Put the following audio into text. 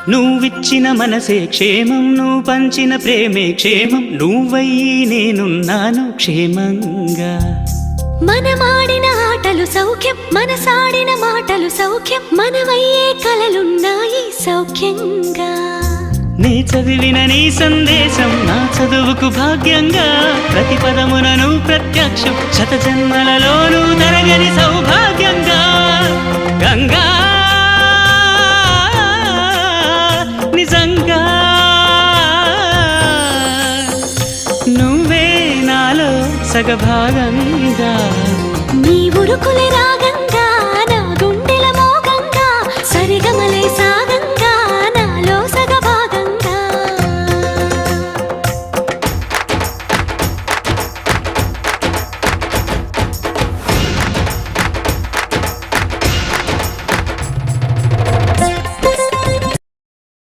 నువ్విచ్చిన మనసే క్షేమం, నువ్వు పంచిన ప్రేమే క్షేమం, నువ్వయ్యి నేనున్నాను క్షేమంగా. మనమాడిన ఆటలు సౌఖ్యం, మనసాడిన మాటలు సౌఖ్యం, మనమయ్యే కలలున్నాయి సౌఖ్యంగా. నీ చదివిన నీ సందేశం నా చదువుకు భాగ్యంగా, ప్రతి పదమునను ప్రత్యక్షం శత జన్మలలోనూ తరగని సౌభాగ్యంగా. గంగా నిజంగా నువ్వే నాలో సగభాగంగా. నీ ఉరుకులే రాగ